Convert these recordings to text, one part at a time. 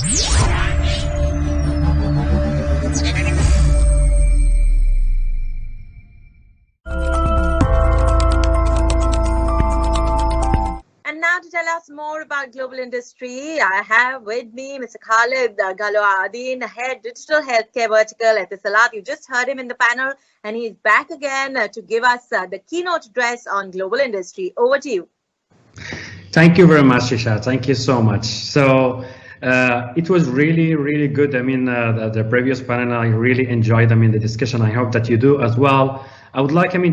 And now to tell us more about global industry, I have with me Mr. Khalid Galoadin, Head Digital Healthcare Vertical at Etisalat. You just heard him in the panel, and he's back again to give us the keynote address on global industry. Over to you. Thank you very much, Isha. Thank you so much. So it was really, really good. I mean, the previous panel, I really enjoyed the discussion. I hope that you do as well. I would like, and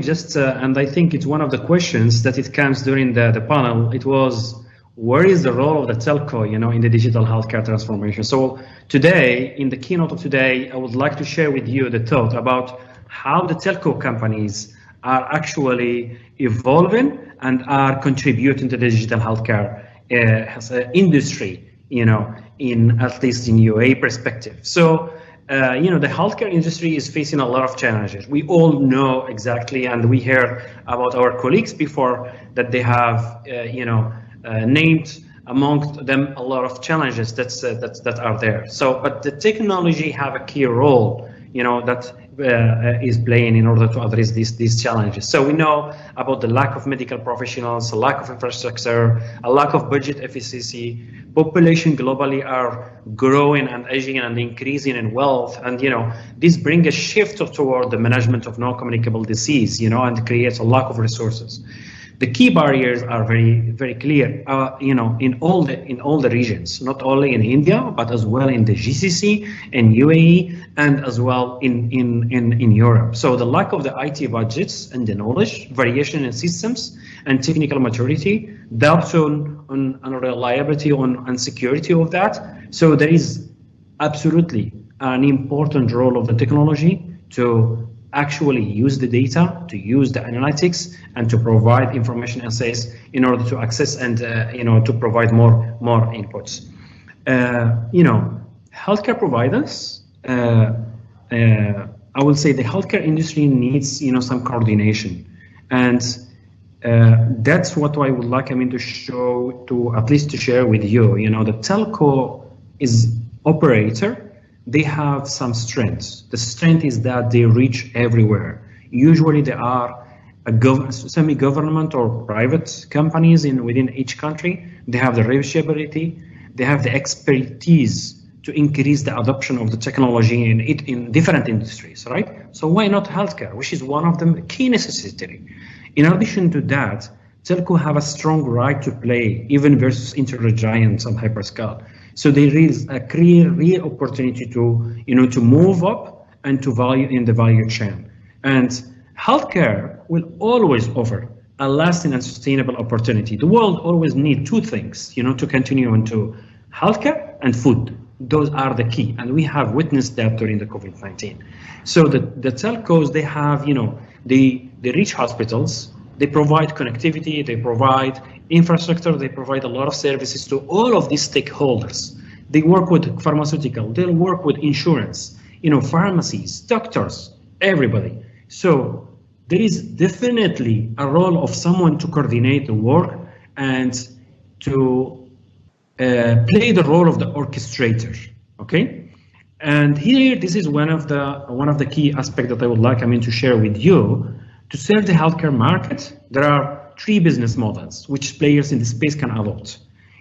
I think it's one of the questions that it comes during the panel. It was, where is the role of the telco, in the digital healthcare transformation? So today, in the keynote of today, I would like to share with you the thought about how the telco companies are actually evolving and are contributing to the digital healthcare industry, in at least in UAE perspective. So, the healthcare industry is facing a lot of challenges. We all know exactly, and we heard about our colleagues before that they have, named amongst them a lot of challenges that are there. So, but the technology have a key role, that is playing in order to address these challenges. So we know about the lack of medical professionals, a lack of infrastructure, a lack of budget efficiency. Population globally are growing and aging and increasing in wealth, and this brings a shift toward the management of non-communicable disease, and creates a lack of resources. The key barriers are very, very clear, in all the regions, not only in India, but as well in the GCC, in UAE, and as well in Europe. So the lack of the IT budgets and the knowledge, variation in systems and technical maturity, doubts on reliability and security of that. So there is absolutely an important role of the technology to actually use the data, to use the analytics, and to provide information assays in order to access and to provide more inputs. Healthcare providers, I will say the healthcare industry needs some coordination, and that's what I would like to show, to at least to share with you. The telco is operator. They have some strengths. The strength is that they reach everywhere. Usually they are semi-government or private companies within each country. They have the reachability. They have the expertise to increase the adoption of the technology in different industries, right? So why not healthcare, which is one of the key necessity? In addition to that, telco have a strong right to play, even versus internet giants and hyperscale. So there is a clear, real opportunity to move up and to value in the value chain. And healthcare will always offer a lasting and sustainable opportunity. The world always needs two things, to continue into healthcare and food. Those are the key, and we have witnessed that during the COVID-19. So the telcos, they have, they reach hospitals, they provide connectivity, they provide infrastructure, they provide a lot of services to all of these stakeholders. They work with pharmaceutical, they work with insurance, pharmacies, doctors, everybody. So there is definitely a role of someone to coordinate the work and to play the role of the orchestrator, okay? And here, this is one of the key aspects that I would like to share with you. To serve the healthcare market, there are three business models which players in the space can adopt.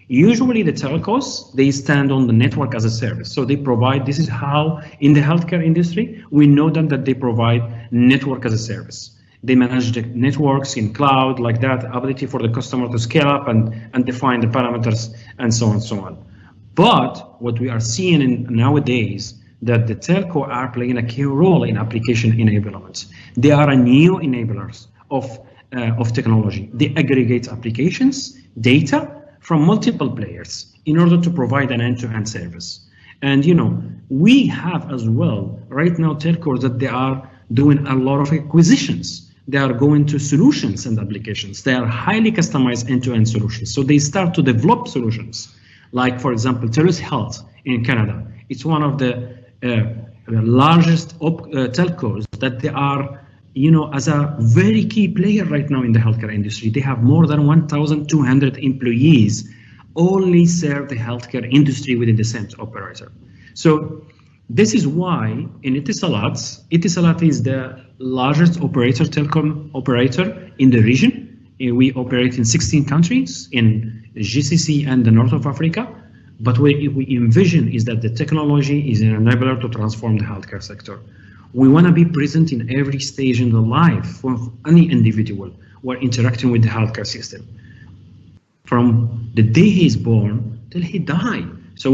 Usually the telcos, they stand on the network as a service. So they provide, this is how in the healthcare industry, we know them that they provide network as a service. They manage the networks in cloud, like that, ability for the customer to scale up and define the parameters and so on and so on. But what we are seeing nowadays, that the telco are playing a key role in application enablement. They are a new enablers of technology. They aggregate applications, data from multiple players in order to provide an end-to-end service. And we have as well right now telcos that they are doing a lot of acquisitions. They are going to solutions and applications. They are highly customized end-to-end solutions. So they start to develop solutions, like for example, TELUS Health in Canada. It's one of the largest telcos that they are, as a very key player right now in the healthcare industry. They have more than 1,200 employees only serve the healthcare industry within the same operator. So this is why in Etisalat is the largest operator, telecom operator in the region. We operate in 16 countries in GCC and the North of Africa. But what we envision is that the technology is an enabler to transform the healthcare sector. We want to be present in every stage in the life of any individual who are interacting with the healthcare system, from the day he is born till he dies. So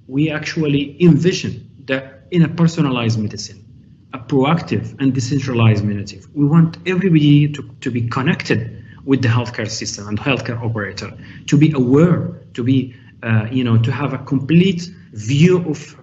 we actually envision that in a personalized medicine, a proactive and decentralized medicine, we want everybody to be connected with the healthcare system and healthcare operator, to be aware, to be, to have a complete view of,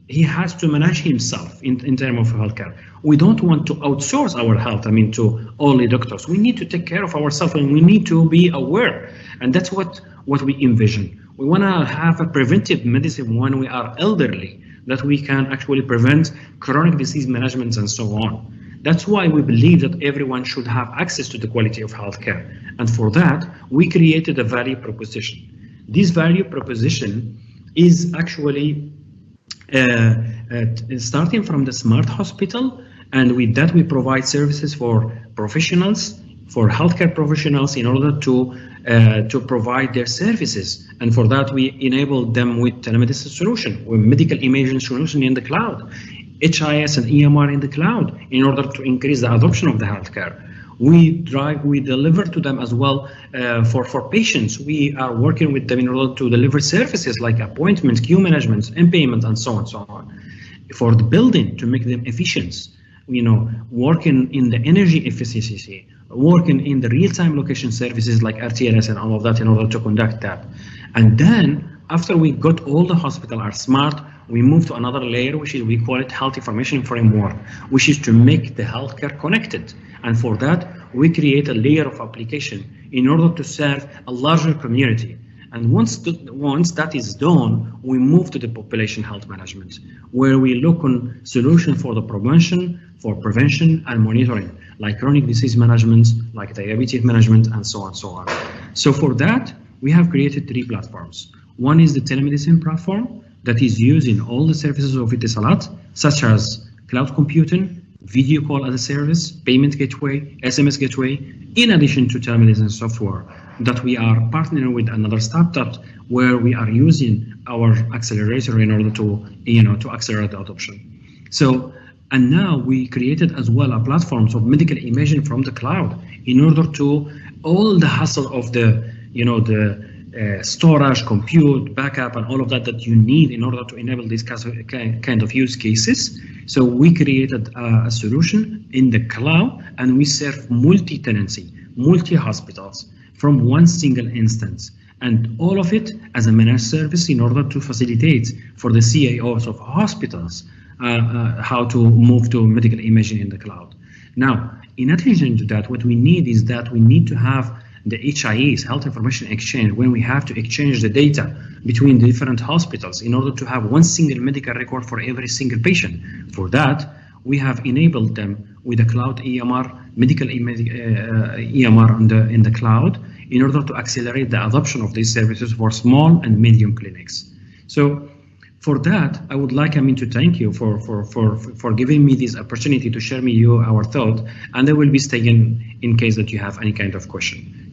he has to manage himself in terms of healthcare. We don't want to outsource our health, to only doctors. We need to take care of ourselves and we need to be aware. And that's what we envision. We want to have a preventive medicine when we are elderly, that we can actually prevent chronic disease management and so on. That's why we believe that everyone should have access to the quality of healthcare. And for that, we created a value proposition. This value proposition is actually starting from the smart hospital. And with that, we provide services for professionals, for healthcare professionals, in order to provide their services. And for that, we enable them with telemedicine solution, with medical imaging solution in the cloud, HIS and EMR in the cloud, in order to increase the adoption of the healthcare. We deliver to them as well for patients. We are working with them in order to deliver services like appointments, queue management, and payment, and so on and so on. For the building, to make them efficient, working in the energy efficiency, working in the real-time location services like RTLS and all of that in order to conduct that. And then after we got all the hospital are smart, we move to another layer, which is, we call it health information framework, which is to make the healthcare connected. And for that, we create a layer of application in order to serve a larger community. And once that is done, we move to the population health management, where we look on solutions for the prevention and monitoring, like chronic disease management, like diabetes management, and so on and so on. So for that, we have created 3 platforms. One is the telemedicine platform that is using all the services of Etisalat, such as cloud computing, video call as a service, payment gateway, SMS gateway, in addition to telemedicine software that we are partnering with another startup, where we are using our accelerator in order to accelerate the adoption. So, and now we created as well a platforms of medical imaging from the cloud in order to all the hassle of the storage, compute, backup, and all of that you need in order to enable these kind of use cases. So we created a solution in the cloud, and we serve multi-tenancy, multi-hospitals from one single instance, and all of it as a managed service in order to facilitate for the CIOs of hospitals how to move to medical imaging in the cloud. Now, in addition to that, what we need is that we need to have the HIEs, Health Information Exchange, when we have to exchange the data between the different hospitals in order to have one single medical record for every single patient. For that, we have enabled them with a cloud EMR, medical EMR in the cloud, in order to accelerate the adoption of these services for small and medium clinics. So for that, I would like to thank you for giving me this opportunity to share with you our thought, and I will be staying in case that you have any kind of question.